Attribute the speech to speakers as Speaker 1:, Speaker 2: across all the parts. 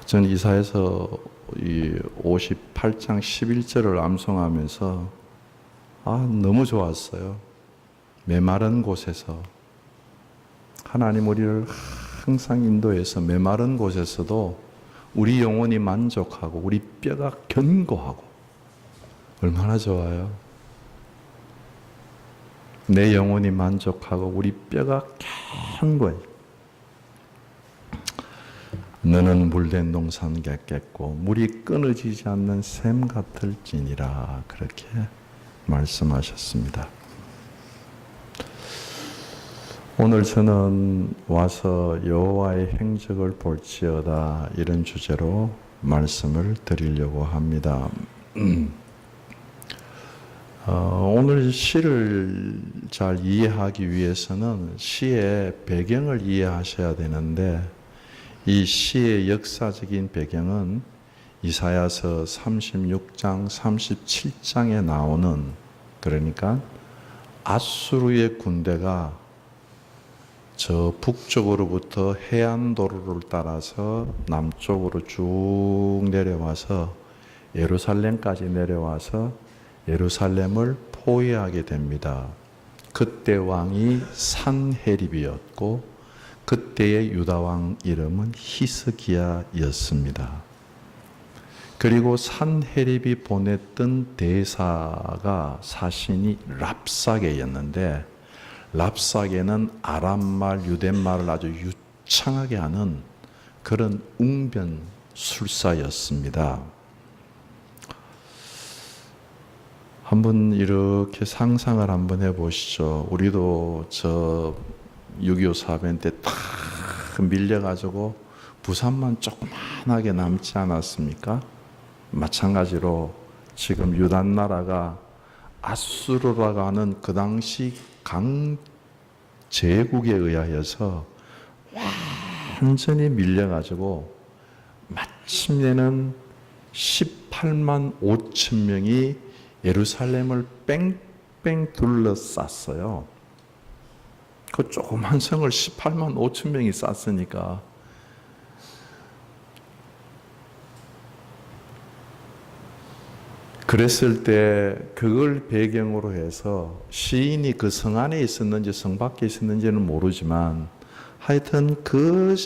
Speaker 1: 전 이사에서 이 58장 11절을 암송하면서 너무 좋았어요. 메마른 곳에서 하나님 우리를 항상 인도해서 메마른 곳에서도 우리 영혼이 만족하고 우리 뼈가 견고하고 얼마나 좋아요. 내 영혼이 만족하고 우리 뼈가 견고해. 너는 물된 동산 같겠고 물이 끊어지지 않는 샘 같을지니라, 그렇게 말씀하셨습니다. 오늘 저는 와서 여호와의 행적을 볼지어다, 이런 주제로 말씀을 드리려고 합니다. 오늘 시를 잘 이해하기 위해서는 시의 배경을 이해하셔야 되는데, 이 시의 역사적인 배경은 이사야서 36장, 37장에 나오는, 그러니까 아수르의 군대가 저 북쪽으로부터 해안도로를 따라서 남쪽으로 쭉 내려와서 예루살렘까지 내려와서 예루살렘을 포위하게 됩니다. 그때 왕이 산헤립이었고 그때의 유다왕 이름은 히스기야였습니다. 그리고 산헤립이 보냈던 대사가 사신이 랍사게였는데, 랍사게는 아람말, 유대말을 아주 유창하게 하는 그런 웅변술사였습니다. 한번 이렇게 상상을 한번 해보시죠. 우리도 저 6.25 사변 때 탁 밀려가지고 부산만 조그만하게 남지 않았습니까? 마찬가지로 지금 유단 나라가 아수르라고 하는 그 당시 강제국에 의하여서 완전히 밀려가지고 마침내는 18만 5천 명이 예루살렘을 뺑뺑 둘러쌌어요. 그 조그만 성을 18만 5천 명이 쌌으니까 그랬을 때 그걸 배경으로 해서 시인이 그 성 안에 있었는지 성 밖에 있었는지는 모르지만 하여튼 그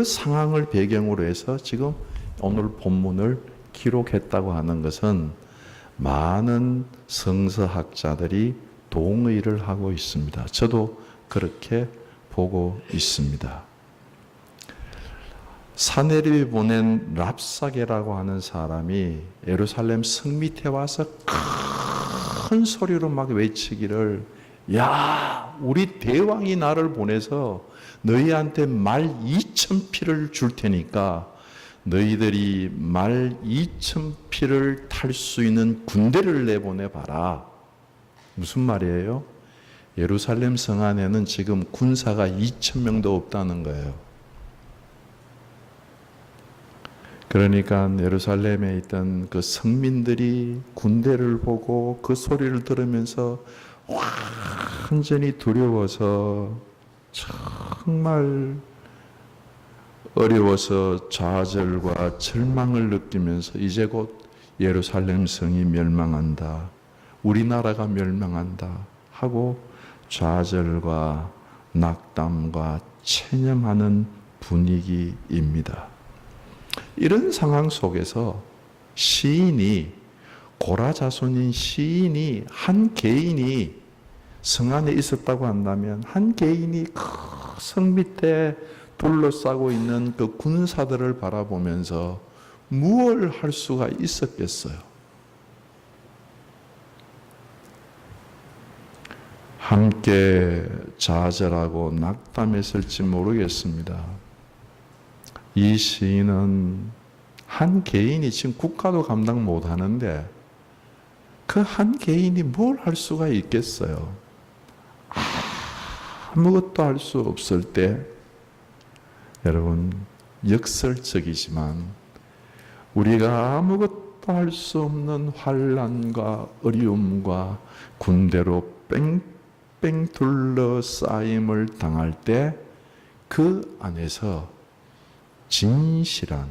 Speaker 1: 상황을 배경으로 해서 지금 오늘 본문을 기록했다고 하는 것은 많은 성서학자들이 동의를 하고 있습니다. 저도 그렇게 보고 있습니다. 산헤립이 보낸 랍사게라고 하는 사람이 예루살렘 성 밑에 와서 큰 소리로 막 외치기를, 야, 우리 대왕이 나를 보내서 너희한테 말 2천 피를 줄 테니까 너희들이 말 2천 피를 탈 수 있는 군대를 내보내봐라. 무슨 말이에요? 예루살렘 성 안에는 지금 군사가 2천 명도 없다는 거예요. 그러니까 예루살렘에 있던 그 성민들이 군대를 보고 그 소리를 들으면서 완전히 두려워서 정말 어려워서 좌절과 절망을 느끼면서 이제 곧 예루살렘 성이 멸망한다, 우리나라가 멸망한다 하고 좌절과 낙담과 체념하는 분위기입니다. 이런 상황 속에서 시인이, 고라 자손인 시인이, 한 개인이 성 안에 있었다고 한다면 한 개인이 그 성 밑에 둘러싸고 있는 그 군사들을 바라보면서 무엇을 할 수가 있었겠어요? 함께 좌절하고 낙담했을지 모르겠습니다. 이 시인은 한 개인이 지금 국가도 감당 못하는데 그 한 개인이 뭘 할 수가 있겠어요? 아무것도 할 수 없을 때, 여러분, 역설적이지만 우리가 아무것도 할 수 없는 환난과 어려움과 군대로 뺑뺑 둘러싸임을 당할 때 그 안에서 진실한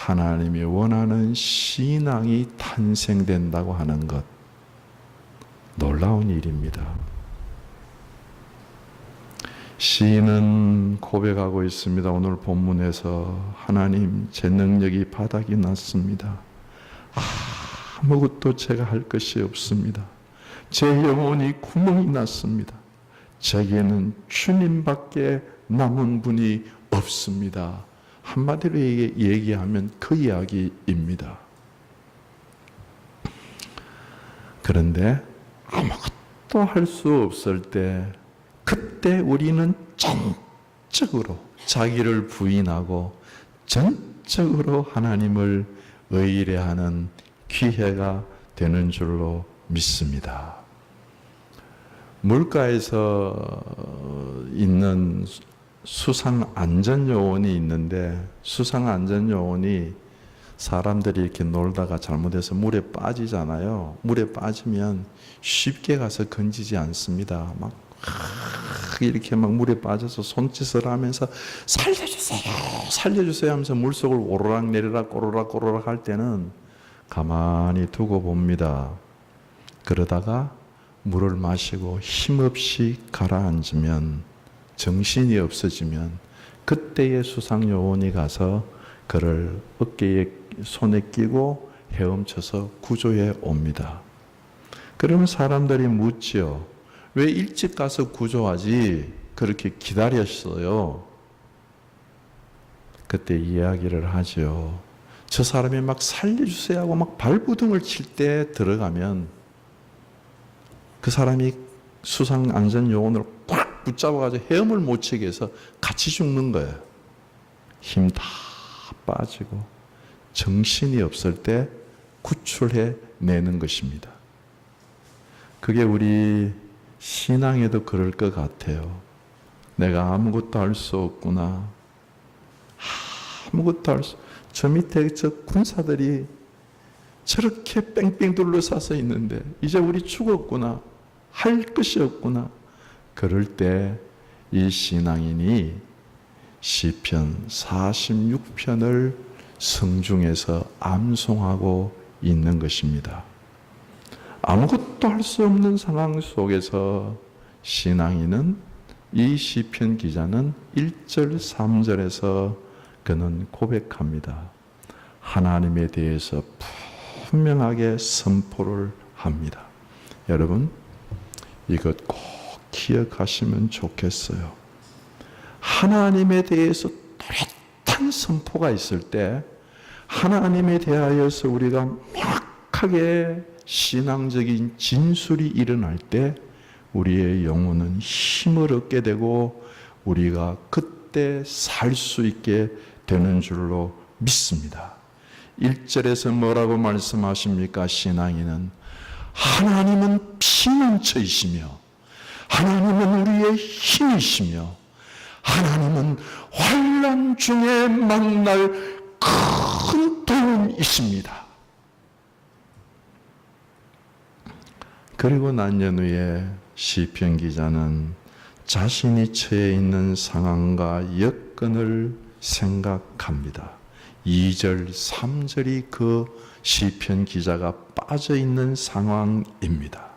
Speaker 1: 하나님이 원하는 신앙이 탄생된다고 하는 것, 놀라운 일입니다. 시인은 고백하고 있습니다. 오늘 본문에서 하나님, 제 능력이 바닥이 났습니다. 아무것도 제가 할 것이 없습니다. 제 영혼이 구멍이 났습니다. 제게는 주님밖에 남은 분이 없습니다. 한마디로 얘기하면 그 이야기입니다. 그런데 아무것도 할 수 없을 때, 그때 우리는 전적으로 자기를 부인하고 전적으로 하나님을 의뢰하는 기회가 되는 줄로 믿습니다. 물가에서 있는 수상 안전요원이 있는데, 수상 안전요원이 사람들이 이렇게 놀다가 잘못해서 물에 빠지잖아요. 물에 빠지면 쉽게 가서 건지지 않습니다. 막 이렇게 막 물에 빠져서 손짓을 하면서 살려주세요, 살려주세요 하면서 물속을 오르락 내리락 오르락 오르락 할 때는 가만히 두고 봅니다. 그러다가 물을 마시고 힘없이 가라앉으면, 정신이 없어지면 그때의 수상요원이 가서 그를 어깨에 손에 끼고 헤엄쳐서 구조해 옵니다. 그러면 사람들이 묻지요. 왜 일찍 가서 구조하지 그렇게 기다렸어요? 그때 이야기를 하죠. 저 사람이 막 살려주세요 하고 막 발부둥을 칠 때 들어가면 그 사람이 수상 안전요원을 꽉 붙잡아가지고 헤엄을 못 치게 해서 같이 죽는 거예요. 힘 다 빠지고 정신이 없을 때 구출해 내는 것입니다. 그게 우리 신앙에도 그럴 것 같아요. 내가 아무것도 할 수 없구나. 아무것도 할 수. 저 밑에 저 군사들이 저렇게 뺑뺑 둘러싸서 있는데 이제 우리 죽었구나. 할 것이 없구나. 그럴 때 이 신앙인이 시편 46편을 성중에서 암송하고 있는 것입니다. 아무것도 할 수 없는 상황 속에서 신앙인은, 이 시편 기자는 1절 3절에서 그는 고백합니다. 하나님에 대해서 분명하게 선포를 합니다. 여러분, 이것 꼭 기억하시면 좋겠어요. 하나님에 대해서 뚜렷한 선포가 있을 때, 하나님에 대하여서 우리가 명확하게 신앙적인 진술이 일어날 때 우리의 영혼은 힘을 얻게 되고 우리가 그때 살 수 있게 되는 줄로 믿습니다. 1절에서 뭐라고 말씀하십니까? 신앙인은 하나님은 피난처이시며 하나님은 우리의 힘이시며 하나님은 환난 중에 만날 큰 도움이십니다. 그리고 난 연후에 시편 기자는 자신이 처해 있는 상황과 여건을 생각합니다. 2절, 3절이 그 시편 기자가 빠져 있는 상황입니다.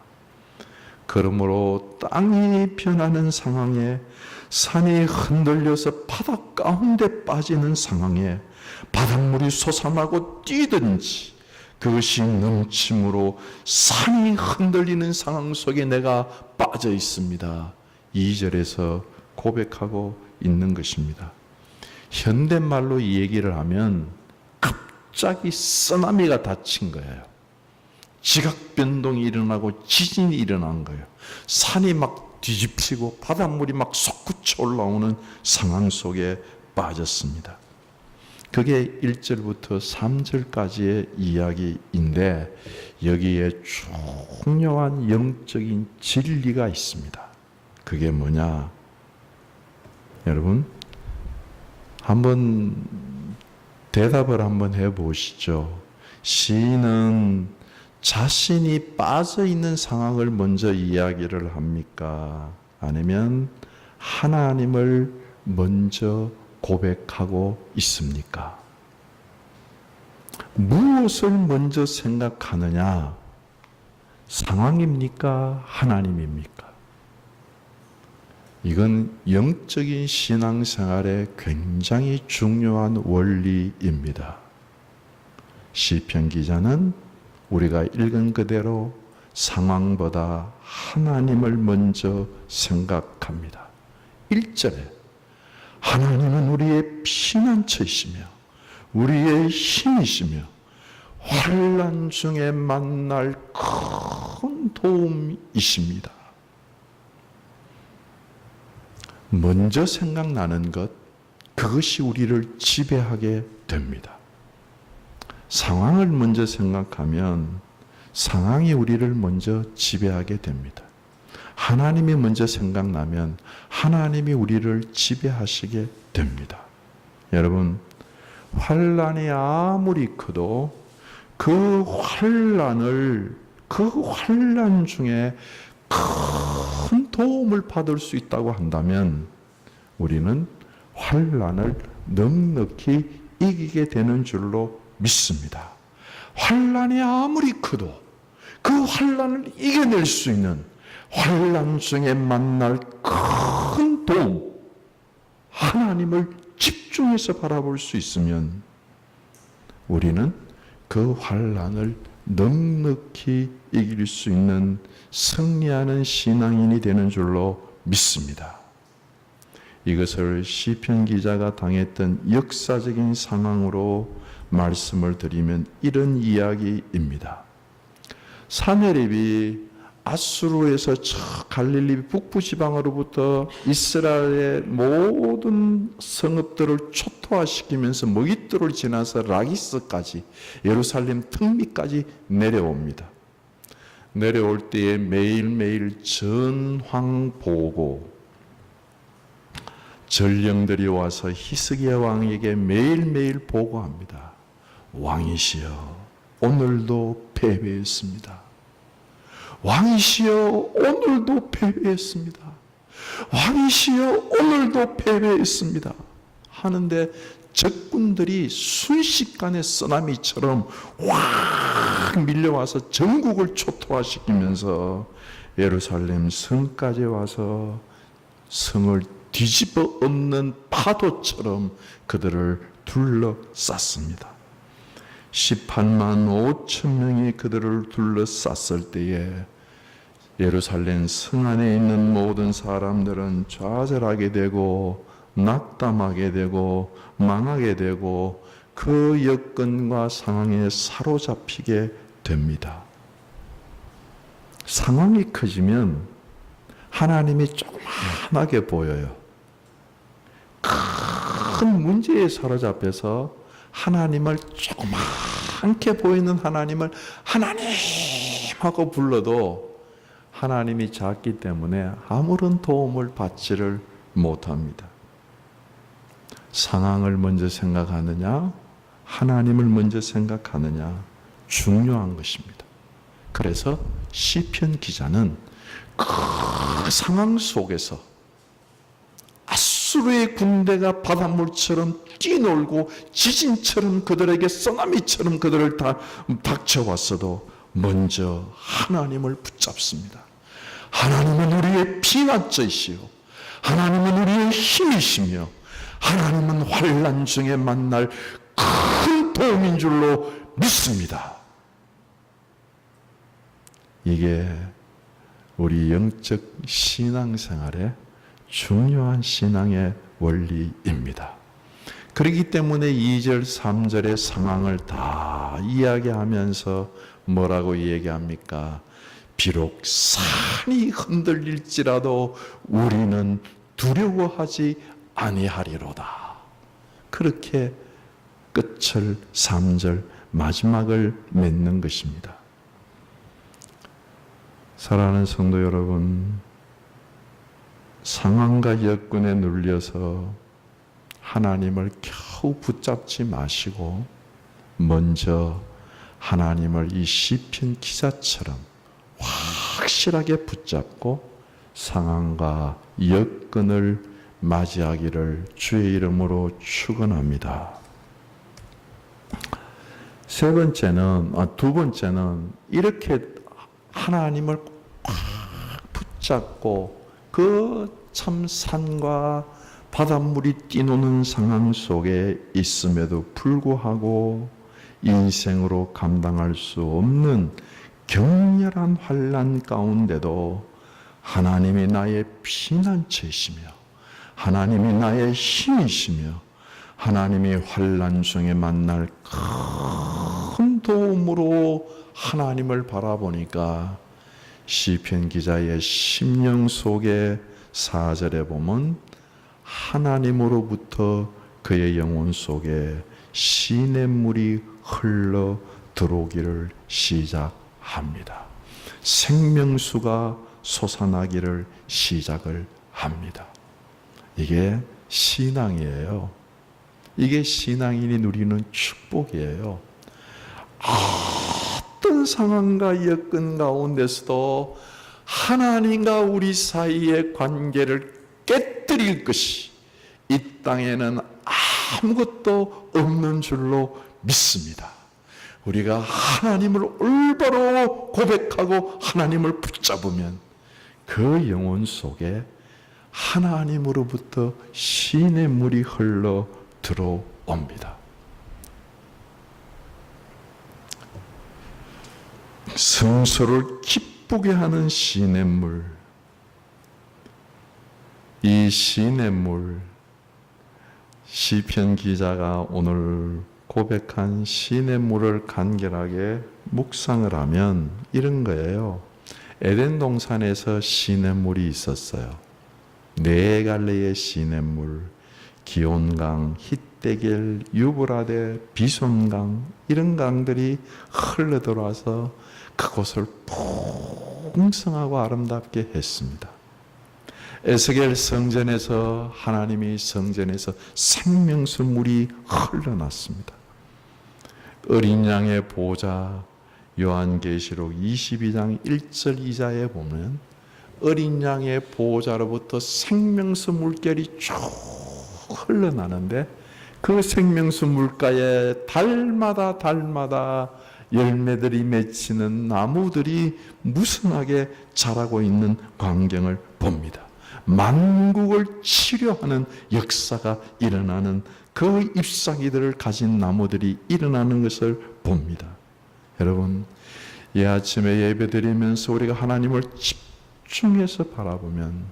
Speaker 1: 그러므로 땅이 변하는 상황에, 산이 흔들려서 바닥 가운데 빠지는 상황에 바닷물이 솟아나고 뛰든지 그것이 넘침으로 산이 흔들리는 상황 속에 내가 빠져 있습니다. 2절에서 고백하고 있는 것입니다. 현대말로 이 얘기를 하면 갑자기 쓰나미가 닥친 거예요. 지각 변동이 일어나고 지진이 일어난 거예요. 산이 막 뒤집히고 바닷물이 막 솟구쳐 올라오는 상황 속에 빠졌습니다. 그게 1절부터 3절까지의 이야기인데 여기에 중요한 영적인 진리가 있습니다. 그게 뭐냐? 여러분, 한번 대답을 한번 해보시죠. 시인은 자신이 빠져 있는 상황을 먼저 이야기를 합니까? 아니면 하나님을 먼저 고백하고 있습니까? 무엇을 먼저 생각하느냐? 상황입니까? 하나님입니까? 이건 영적인 신앙생활에 굉장히 중요한 원리입니다. 시편 기자는 우리가 읽은 그대로 상황보다 하나님을 먼저 생각합니다. 1절에 하나님은 우리의 피난처이시며 우리의 힘이시며 환난 중에 만날 큰 도움이십니다. 먼저 생각나는 것, 그것이 우리를 지배하게 됩니다. 상황을 먼저 생각하면 상황이 우리를 먼저 지배하게 됩니다. 하나님이 먼저 생각나면 하나님이 우리를 지배하시게 됩니다. 여러분, 환난이 아무리 커도 그 환난 중에 큰 도움을 받을 수 있다고 한다면 우리는 환난을 넉넉히 이기게 되는 줄로 믿습니다. 환난이 아무리 커도 그 환난을 이겨낼 수 있는 환난 중에 만날 큰 도움, 하나님을 집중해서 바라볼 수 있으면 우리는 그 환난을 넉넉히 이길 수 있는 승리하는 신앙인이 되는 줄로 믿습니다. 이것을 시편 기자가 당했던 역사적인 상황으로 말씀을 드리면 이런 이야기입니다. 사내립이 아수르에서 갈릴리 북부 지방으로부터 이스라엘의 모든 성읍들을 초토화시키면서 먹잇돌을 지나서 라기스까지 예루살렘 특미까지 내려옵니다. 내려올 때에 매일매일 전황 보고 전령들이 와서 히스기야 왕에게 매일매일 보고합니다. 왕이시여, 오늘도 패배했습니다. 왕이시여, 오늘도 패배했습니다. 왕이시여, 오늘도 패배했습니다. 하는데 적군들이 순식간에 쓰나미처럼 확 밀려와서 전국을 초토화시키면서 예루살렘 성까지 와서 성을 뒤집어 엎는 파도처럼 그들을 둘러쌌습니다. 18만 5천 명이 그들을 둘러쌌을 때에 예루살렘 성 안에 있는 모든 사람들은 좌절하게 되고 낙담하게 되고 망하게 되고 그 여건과 상황에 사로잡히게 됩니다. 상황이 커지면 하나님이 조그만하게 보여요. 큰 문제에 사로잡혀서 하나님을 조그맣게 보이는 하나님을 하나님 하고 불러도 하나님이 작기 때문에 아무런 도움을 받지를 못합니다. 상황을 먼저 생각하느냐, 하나님을 먼저 생각하느냐, 중요한 것입니다. 그래서 시편 기자는 그 상황 속에서 아수르의 군대가 바닷물처럼 뛰놀고 지진처럼 그들에게 쓰나미처럼 그들을 다 닥쳐왔어도 먼저 하나님을 붙잡습니다. 하나님은 우리의 피난처이시요, 하나님은 우리의 힘이시며 하나님은 환난 중에 만날 큰 도움인 줄로 믿습니다. 이게 우리 영적 신앙생활의 중요한 신앙의 원리입니다. 그렇기 때문에 2절, 3절의 상황을 다 이야기하면서 뭐라고 얘기합니까? 비록 산이 흔들릴지라도 우리는 두려워하지 아니하리로다. 그렇게 끝을 3절 마지막을 맺는 것입니다. 사랑하는 성도 여러분, 상황과 여건에 눌려서 하나님을 겨우 붙잡지 마시고 먼저 하나님을 이 시편 기자처럼 확실하게 붙잡고 상황과 여건을 맞이하기를 주의 이름으로 축원합니다. 두 번째는 이렇게 하나님을 꽉 붙잡고 그 참 산과 바닷물이 뛰노는 상황 속에 있음에도 불구하고 인생으로 감당할 수 없는 격렬한 환난 가운데도 하나님이 나의 피난처이시며 하나님이 나의 힘이시며 하나님이 환난 중에 만날 큰 도움으로 하나님을 바라보니까 시편 기자의 심령 속에 4절에 보면 하나님으로부터 그의 영혼 속에 시냇물이 흘러 들어오기를 시작합니다. 생명수가 솟아나기를 시작을 합니다. 이게 신앙이에요. 이게 신앙인이 누리는 축복이에요. 어떤 상황과 여건 가운데서도 하나님과 우리 사이의 관계를 깨뜨릴 것이 이 땅에는 아무것도 없는 줄로 믿습니다. 우리가 하나님을 올바로 고백하고 하나님을 붙잡으면 그 영혼 속에 하나님으로부터 시냇물이 흘러 들어옵니다. 성소를 기쁘게 하는 시냇물, 이 시냇물, 시편 기자가 오늘 고백한 시냇물을 간결하게 묵상을 하면 이런 거예요. 에덴 동산에서 시냇물이 있었어요. 네 갈래의 시냇물, 기온강, 히데겔, 유브라데, 비손강, 이런 강들이 흘러 들어와서 그곳을 풍성하고 아름답게 했습니다. 에스겔 성전에서 하나님이 성전에서 생명수 물이 흘러났습니다. 어린 양의 보좌, 요한계시록 22장 1절 2절에 보면 어린 양의 보좌로부터 생명수 물결이 쭉 흘러나는데 그 생명수 물가에 달마다 열매들이 맺히는 나무들이 무성하게 자라고 있는 광경을 봅니다. 만국을 치료하는 역사가 일어나는 그 잎사귀들을 가진 나무들이 일어나는 것을 봅니다. 여러분, 이 아침에 예배드리면서 우리가 하나님을 집중해서 바라보면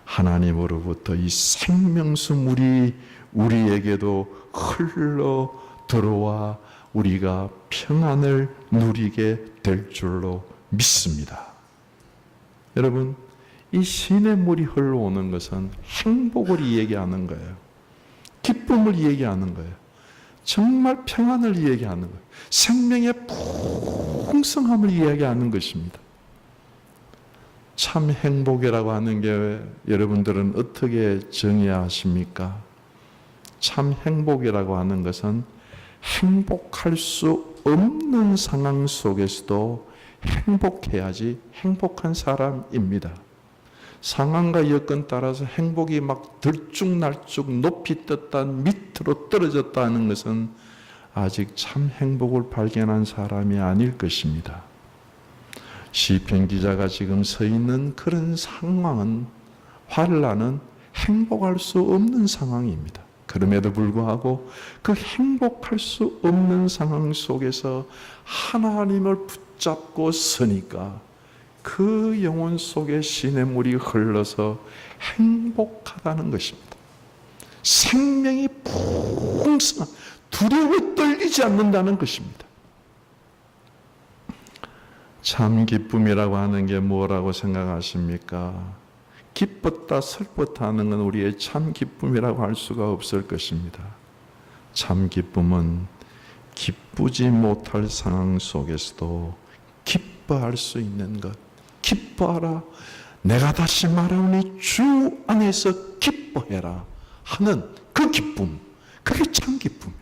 Speaker 1: 하나님으로부터 이 생명수 물이 우리에게도 흘러 들어와 우리가 평안을 누리게 될 줄로 믿습니다. 여러분, 이 시냇물이 흘러오는 것은 행복을 이야기하는 거예요. 기쁨을 이야기하는 거예요. 정말 평안을 이야기하는 거예요. 생명의 풍성함을 이야기하는 것입니다. 참 행복이라고 하는 게 여러분들은 어떻게 정의하십니까? 참 행복이라고 하는 것은 행복할 수 없는 상황 속에서도 행복해야지 행복한 사람입니다. 상황과 여건 따라서 행복이 막 들쭉날쭉 높이 떴다 밑으로 떨어졌다 하는 것은 아직 참 행복을 발견한 사람이 아닐 것입니다. 시편 기자가 지금 서 있는 그런 상황은, 환난은 행복할 수 없는 상황입니다. 그럼에도 불구하고 그 행복할 수 없는 상황 속에서 하나님을 붙잡고 서니까 그 영혼 속에 시냇물이 흘러서 행복하다는 것입니다. 생명이 풍성한, 두려워 떨리지 않는다는 것입니다. 참 기쁨이라고 하는 게 뭐라고 생각하십니까? 기뻤다 슬펐다 하는 건 우리의 참 기쁨이라고 할 수가 없을 것입니다. 참 기쁨은 기쁘지 못할 상황 속에서도 기뻐할 수 있는 것. 기뻐하라. 내가 다시 말하오니 주 안에서 기뻐해라 하는 그 기쁨. 그게 참 기쁨이에요.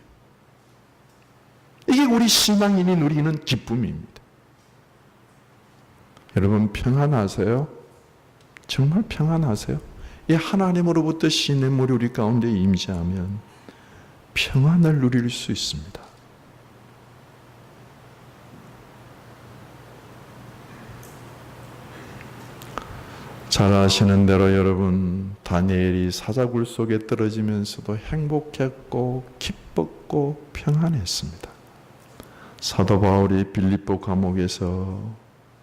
Speaker 1: 이게 우리 신앙인이 누리는 기쁨입니다. 여러분 평안하세요? 정말 평안하세요? 이 하나님으로부터 시냇물이 우리 가운데 임재하면 평안을 누릴 수 있습니다. 잘 아시는 대로 여러분, 다니엘이 사자굴 속에 떨어지면서도 행복했고 기뻤고 평안했습니다. 사도 바울이 빌립보 감옥에서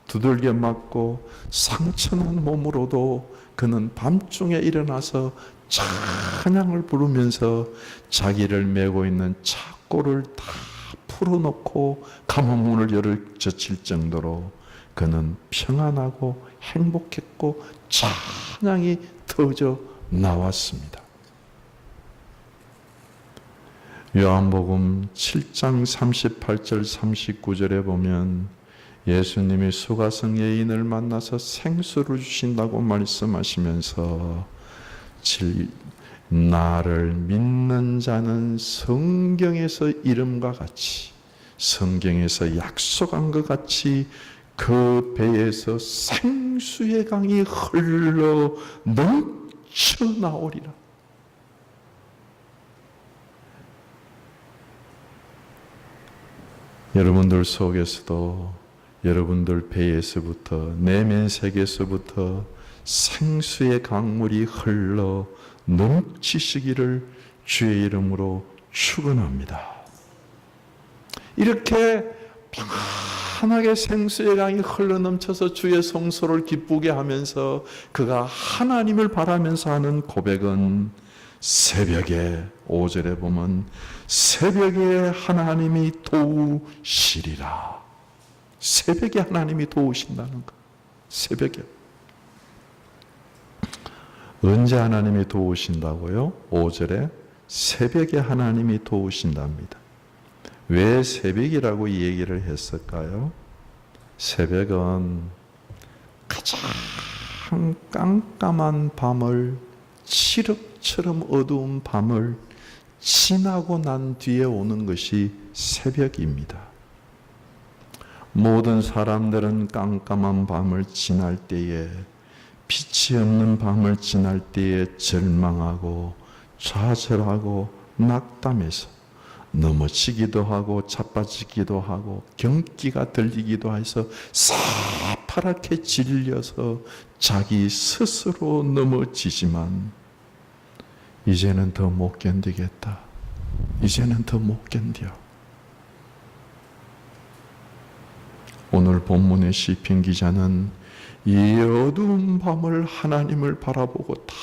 Speaker 1: 두들겨 맞고 상처난 몸으로도 그는 밤중에 일어나서 찬양을 부르면서 자기를 메고 있는 착고를 다 풀어놓고 감옥문을 열을 젖힐 정도로 그는 평안하고 행복했고 찬양이 터져 나왔습니다. 요한복음 7장 38절 39절에 보면 예수님이 수가성 여인을 만나서 생수를 주신다고 말씀하시면서 나를 믿는 자는 성경에서 이름과 같이, 성경에서 약속한 것 같이 그 배에서 생수의 강이 흘러 넘쳐 나오리라. 여러분들 속에서도, 여러분들 배에서부터, 내면 세계에서부터 생수의 강물이 흘러 넘치시기를 주의 이름으로 축원합니다. 이렇게 편하게 생수의 강이 흘러 넘쳐서 주의 성소를 기쁘게 하면서 그가 하나님을 바라면서 하는 고백은 새벽에, 5절에 보면 새벽에 하나님이 도우시리라. 새벽에 하나님이 도우신다는 것. 새벽에. 언제 하나님이 도우신다고요? 5절에 새벽에 하나님이 도우신답니다. 왜 새벽이라고 이 얘기를 했을까요? 새벽은 가장 깜깜한 밤을, 칠흑처럼 어두운 밤을 지나고 난 뒤에 오는 것이 새벽입니다. 모든 사람들은 깜깜한 밤을 지날 때에, 빛이 없는 밤을 지날 때에 절망하고 좌절하고 낙담해서 넘어지기도 하고 자빠지기도 하고 경기가 들리기도 해서 새파랗게 질려서 자기 스스로 넘어지지만 이제는 더 못 견디겠다. 이제는 더 못 견뎌. 오늘 본문의 시편 기자는 이 어두운 밤을 하나님을 바라보고 다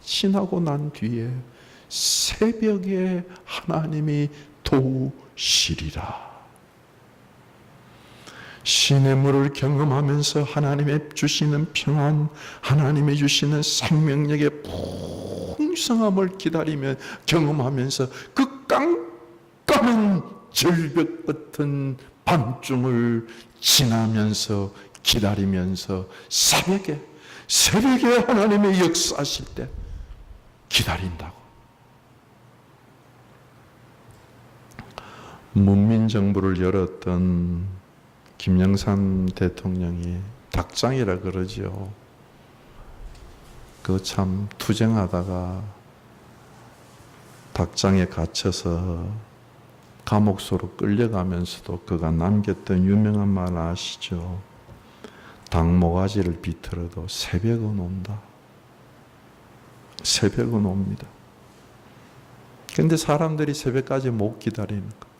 Speaker 1: 지나고 난 뒤에 새벽에 하나님이 도우시리라. 시냇물을 경험하면서 하나님의 주시는 평안, 하나님의 주시는 생명력의 풍성함을 기다리며 경험하면서 그 깜깜한 절벽 같은 밤중을 지나면서 기다리면서 새벽에 하나님의 역사하실 때 기다린다고. 문민정부를 열었던 김영삼 대통령이 닭장이라 그러죠. 그 참 투쟁하다가 닭장에 갇혀서 감옥소로 끌려가면서도 그가 남겼던 유명한 말 아시죠? 닭모가지를 비틀어도 새벽은 온다. 새벽은 옵니다. 근데 사람들이 새벽까지 못 기다리는 거.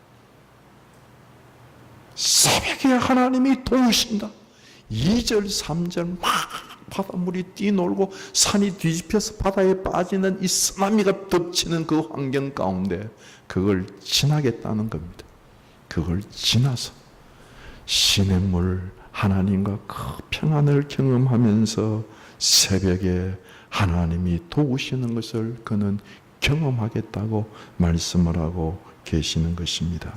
Speaker 1: 새벽에 하나님이 도우신다. 2절, 3절 막 바닷물이 뛰놀고 산이 뒤집혀서 바다에 빠지는 이 쓰나미가 덮치는 그 환경 가운데 그걸 지나겠다는 겁니다. 그걸 지나서 시냇물 하나님과 그 평안을 경험하면서 새벽에 하나님이 도우시는 것을 그는 경험하겠다고 말씀을 하고 계시는 것입니다.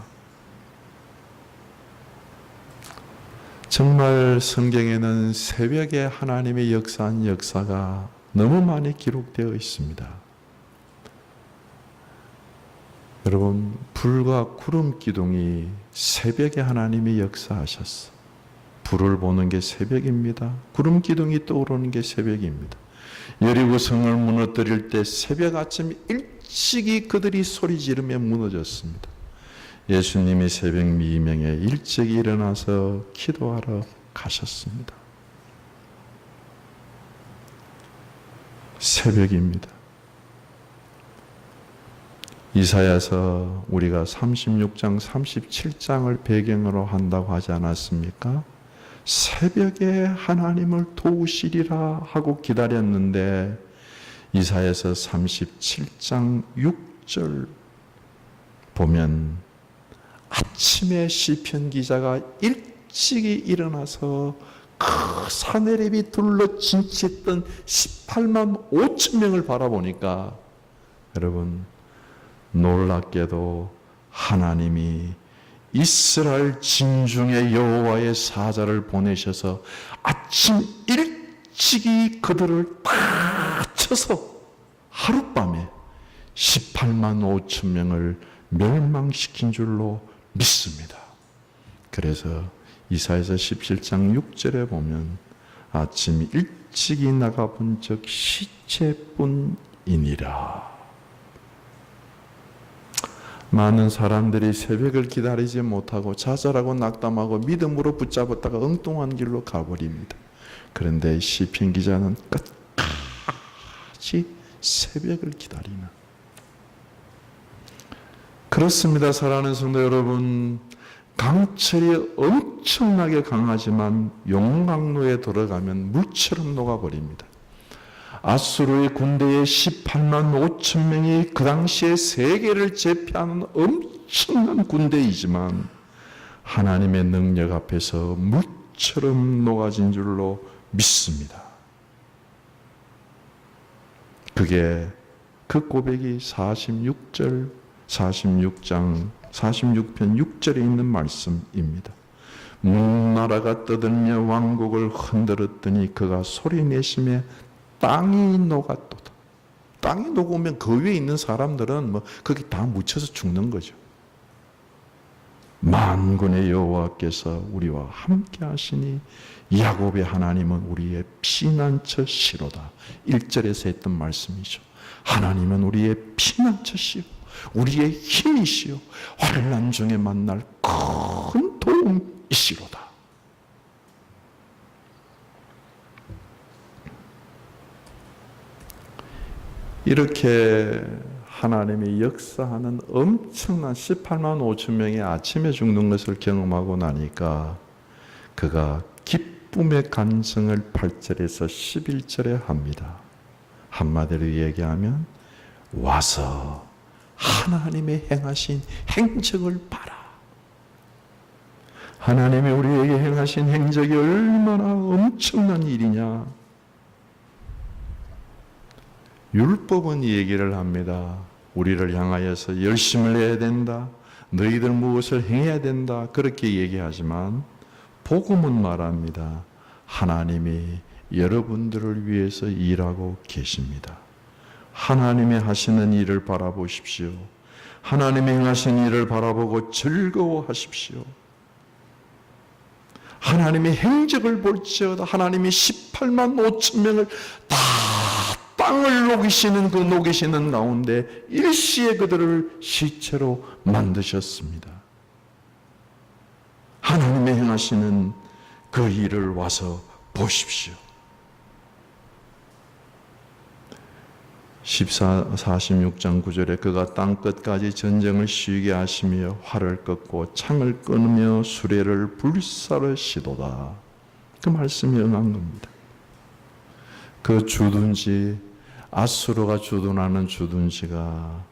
Speaker 1: 정말 성경에는 새벽에 하나님의 역사한 역사가 너무 많이 기록되어 있습니다. 여러분, 불과 구름 기둥이 새벽에 하나님이 역사하셨어. 불을 보는 게 새벽입니다. 구름 기둥이 떠오르는 게 새벽입니다. 여리고 성을 무너뜨릴 때 새벽 아침 일찍이 그들이 소리 지르며 무너졌습니다. 예수님이 새벽 미명에 일찍 일어나서 기도하러 가셨습니다. 새벽입니다. 이사야서 우리가 36장, 37장을 배경으로 한다고 하지 않았습니까? 새벽에 하나님을 도우시리라 하고 기다렸는데 이사야서 37장 6절 보면 아침에 시편 기자가 일찍이 일어나서 그 사내립이 둘러 진치했던 18만 5천 명을 바라보니까 여러분 놀랍게도 하나님이 이스라엘 진중의 여호와의 사자를 보내셔서 아침 일찍이 그들을 다 쳐서 하룻밤에 18만 5천 명을 멸망시킨 줄로 믿습니다. 그래서 이사야서 17장 6절에 보면 아침 일찍이 나가본 적 시체뿐이니라. 많은 사람들이 새벽을 기다리지 못하고 좌절하고 낙담하고 믿음으로 붙잡았다가 엉뚱한 길로 가버립니다. 그런데 시편 기자는 끝까지 새벽을 기다리는, 그렇습니다. 사랑하는 성도 여러분, 강철이 엄청나게 강하지만 용광로에 들어가면 물처럼 녹아버립니다. 아수르의 군대에 18만 5천 명이 그 당시에 세계를 제패하는 엄청난 군대이지만 하나님의 능력 앞에서 물처럼 녹아진 줄로 믿습니다. 그게 그 고백이 46장 46편 6절에 있는 말씀입니다. 문나라가 떠들며 왕국을 흔들었더니 그가 소리내심에 땅이 녹았도다. 땅이 녹으면 그 위에 있는 사람들은 거기 다 묻혀서 죽는 거죠. 만군의 여호와께서 우리와 함께 하시니 야곱의 하나님은 우리의 피난처시로다. 1절에서 했던 말씀이죠. 하나님은 우리의 피난처시요 우리의 힘이시요 환난 중에 만날 큰 도움이시로다. 이렇게 하나님이 역사하는 엄청난 18만 5천 명이 아침에 죽는 것을 경험하고 나니까 그가 기쁨의 간증을 8절에서 11절에 합니다. 한마디로 얘기하면 와서 하나님의 행하신 행적을 봐라. 하나님이 우리에게 행하신 행적이 얼마나 엄청난 일이냐. 율법은 이 얘기를 합니다. 우리를 향하여서 열심을 내야 된다. 너희들 무엇을 행해야 된다. 그렇게 얘기하지만 복음은 말합니다. 하나님이 여러분들을 위해서 일하고 계십니다. 하나님이 하시는 일을 바라보십시오. 하나님이 행하신 일을 바라보고 즐거워하십시오. 하나님의 행적을 볼지어다. 하나님이 18만 5천 명을 다 땅을 녹이시는 그 녹이시는 가운데 일시에 그들을 시체로 만드셨습니다. 하나님의 행하시는 그 일을 와서 보십시오. 46장 9절에 그가 땅끝까지 전쟁을 쉬게 하시며 활을 꺾고 창을 끊으며 수레를 불사르시도다. 그 말씀이 응한 겁니다. 그 주둔지, 아수르가 주둔하는 주둔지가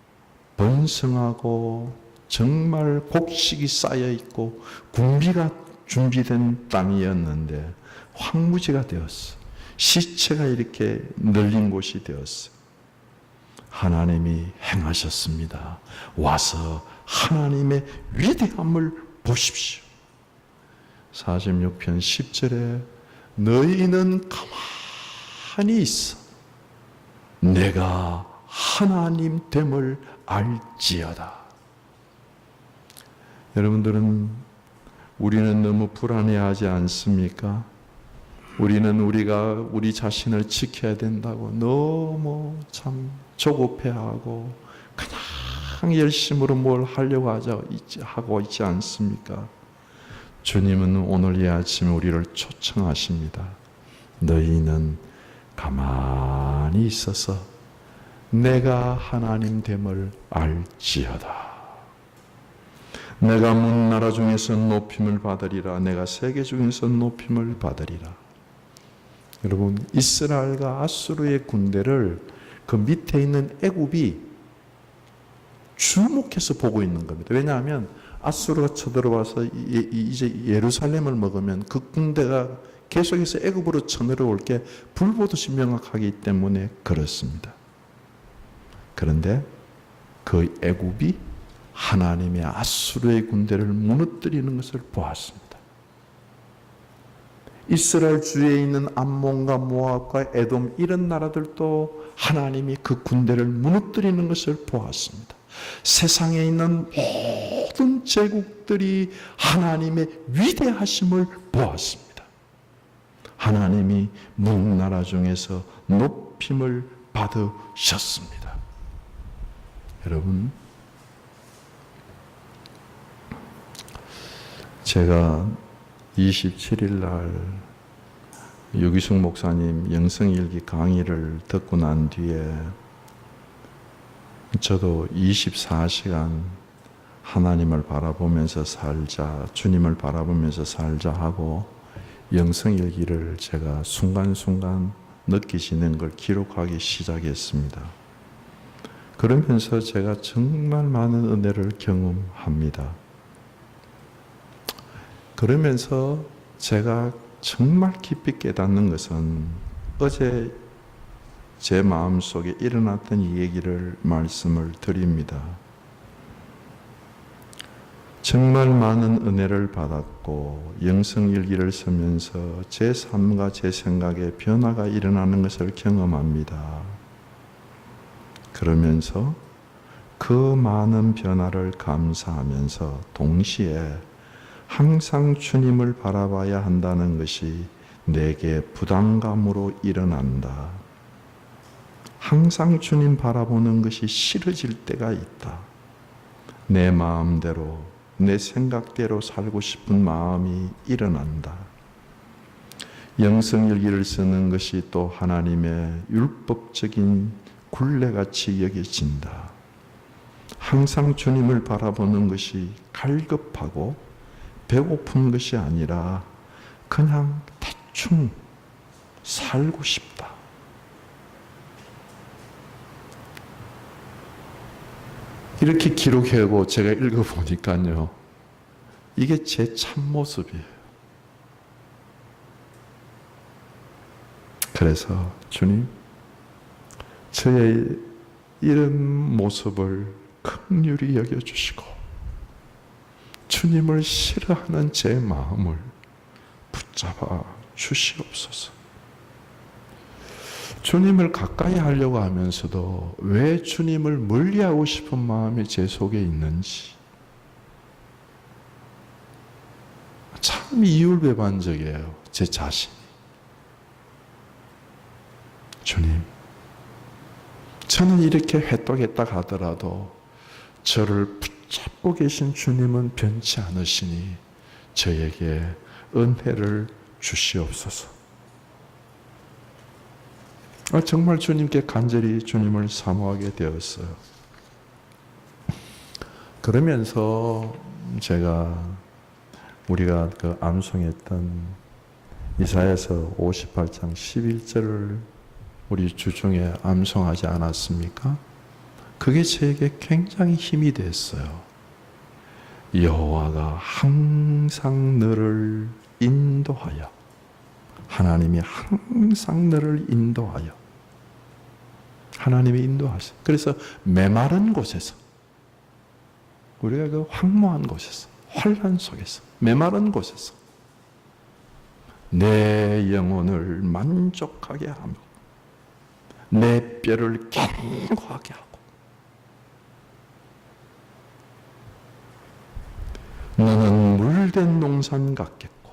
Speaker 1: 번성하고 정말 곡식이 쌓여 있고 군비가 준비된 땅이었는데 황무지가 되었어. 시체가 이렇게 널린 곳이 되었어. 하나님이 행하셨습니다. 와서 하나님의 위대함을 보십시오. 46편 10절에 너희는 가만히 있어. 내가 하나님 됨을 알지어다. 여러분들은 우리는 너무 불안해하지 않습니까? 우리는 우리가 우리 자신을 지켜야 된다고 너무 참 조급해하고 그냥 열심으로 뭘 하려고 하고 있지 않습니까? 주님은 오늘 이 아침에 우리를 초청하십니다. 너희는 가만히 있어서 내가 하나님 됨을 알지어다. 내가 문 나라 중에서 높임을 받으리라. 내가 세계 중에서 높임을 받으리라. 여러분, 이스라엘과 아수르의 군대를 그 밑에 있는 애굽이 주목해서 보고 있는 겁니다. 왜냐하면 아수르가 쳐들어와서 이제 예루살렘을 먹으면 그 군대가 계속해서 애굽으로 쳐내려올 게 불보듯이 명확하기 때문에 그렇습니다. 그런데 그 애굽이 하나님의 아수르의 군대를 무너뜨리는 것을 보았습니다. 이스라엘 주위에 있는 암몬과 모압과 에돔 이런 나라들도 하나님이 그 군대를 무너뜨리는 것을 보았습니다. 세상에 있는 모든 제국들이 하나님의 위대하심을 보았습니다. 하나님이 문 나라 중에서 높임을 받으셨습니다. 여러분, 제가 27일 날 유기숙 목사님 영성일기 강의를 듣고 난 뒤에 저도 24시간 하나님을 바라보면서 살자, 주님을 바라보면서 살자 하고 영성일기를 제가 순간순간 느끼시는 걸 기록하기 시작했습니다. 그러면서 제가 정말 많은 은혜를 경험합니다. 그러면서 제가 정말 깊이 깨닫는 것은 어제 제 마음속에 일어났던 이 얘기를 말씀을 드립니다. 정말 많은 은혜를 받았고 영성일기를 쓰면서 제 삶과 제 생각에 변화가 일어나는 것을 경험합니다. 그러면서 그 많은 변화를 감사하면서 동시에 항상 주님을 바라봐야 한다는 것이 내게 부담감으로 일어난다. 항상 주님 바라보는 것이 싫어질 때가 있다. 내 마음대로, 내 생각대로 살고 싶은 마음이 일어난다. 영성일기를 쓰는 것이 또 하나님의 율법적인 굴레같이 여겨진다. 항상 주님을 바라보는 것이 갈급하고 배고픈 것이 아니라 그냥 대충 살고 싶다. 이렇게 기록하고 제가 읽어보니까요, 이게 제 참모습이에요. 그래서 주님, 저의 이런 모습을 긍휼히 여겨주시고 주님을 싫어하는 제 마음을 붙잡아 주시옵소서. 주님을 가까이 하려고 하면서도 왜 주님을 멀리하고 싶은 마음이 제 속에 있는지 참 이율배반적이에요. 제 자신이. 주님, 저는 이렇게 회떡했다 하더라도 저를 붙잡고 계신 주님은 변치 않으시니 저에게 은혜를 주시옵소서. 정말 주님께 간절히 주님을 사모하게 되었어요. 그러면서 제가 우리가 그 암송했던 이사야서 58장 11절을 우리 주중에 암송하지 않았습니까? 그게 저에게 굉장히 힘이 됐어요. 여호와가 항상 너를 인도하여, 하나님이 항상 너를 인도하여, 하나님이 인도하셔. 그래서 메마른 곳에서, 우리가 그 황무한 곳에서, 환난 속에서, 메마른 곳에서 내 영혼을 만족하게 하며 내 뼈를 견고하게 하고 너는 물된 농산 같겠고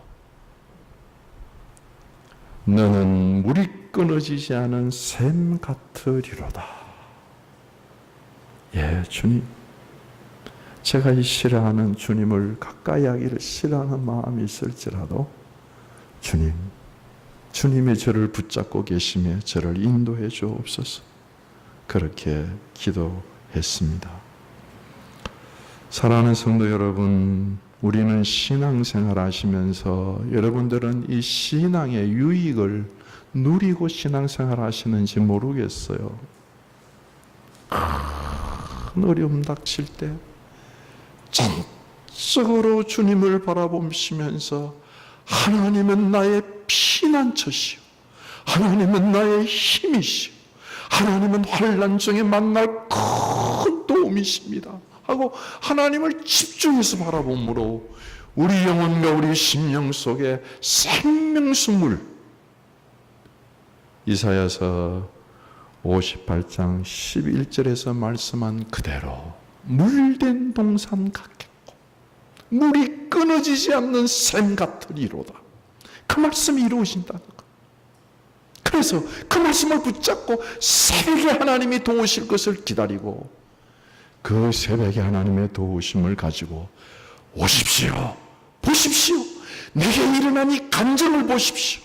Speaker 1: 너는 물이 끊어지지 않은 샘 같으리로다. 예, 주님, 제가 이 싫어하는 주님을 가까이 하기를 싫어하는 마음이 있을지라도 주님, 주님의 저를 붙잡고 계시며 저를 인도해 주옵소서. 그렇게 기도했습니다. 사랑하는 성도 여러분, 우리는 신앙생활 하시면서 여러분들은 이 신앙의 유익을 누리고 신앙생활 하시는지 모르겠어요. 큰 어려움 닥칠 때 전적으로 주님을 바라보시면서 하나님은 나의 피난처시오, 하나님은 나의 힘이시오, 하나님은 환난 중에 만날 큰 도움이십니다 하고 하나님을 집중해서 바라보므로 우리 영혼과 우리 심령 속에 생명수물, 이사야서 58장 11절에서 말씀한 그대로 물된 동산 같겠고 물이 끊어지지 않는 샘 같으리로다. 그 말씀이 이루어진다는 것. 그래서 그 말씀을 붙잡고 새벽에 하나님이 도우실 것을 기다리고 그 새벽에 하나님의 도우심을 가지고 오십시오, 보십시오, 내게 일어난 이 간증을 보십시오,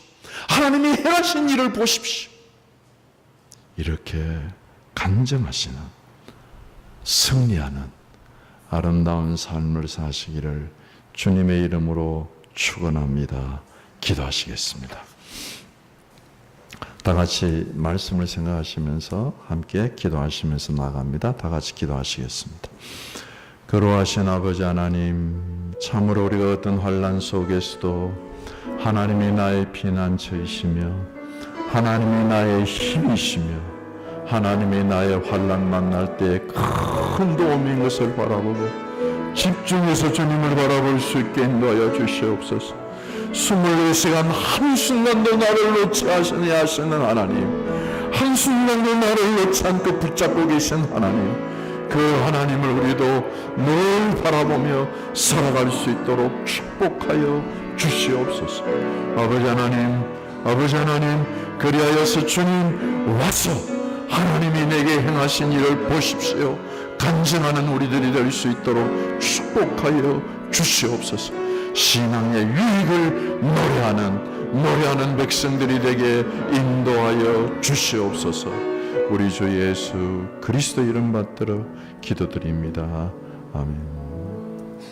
Speaker 1: 하나님이 행하신 일을 보십시오. 이렇게 간증하시는, 승리하는 아름다운 삶을 사시기를 주님의 이름으로 축원합니다. 기도하시겠습니다. 다 같이 말씀을 생각하시면서 함께 기도하시면서 나갑니다. 다 같이 기도하시겠습니다. 거룩하신 아버지 하나님, 참으로 우리가 어떤 환난 속에서도 하나님이 나의 피난처이시며 하나님이 나의 힘이시며 하나님이 나의 환난 만날 때 큰 도움인 것을 바라보고 집중해서 주님을 바라볼 수 있게 인도하여 주시옵소서. 24시간 한순간도 나를 놓지 하시는 하나님, 한순간도 나를 놓지 않고 붙잡고 계신 하나님, 그 하나님을 우리도 늘 바라보며 살아갈 수 있도록 축복하여 주시옵소서. 아버지 하나님, 그리하여서 주님 와서 하나님이 내게 행하신 일을 보십시오. 간증하는 우리들이 될 수 있도록 축복하여 주시옵소서. 신앙의 유익을 노래하는 백성들이 되게 인도하여 주시옵소서. 우리 주 예수 그리스도 이름 받들어 기도드립니다. 아멘.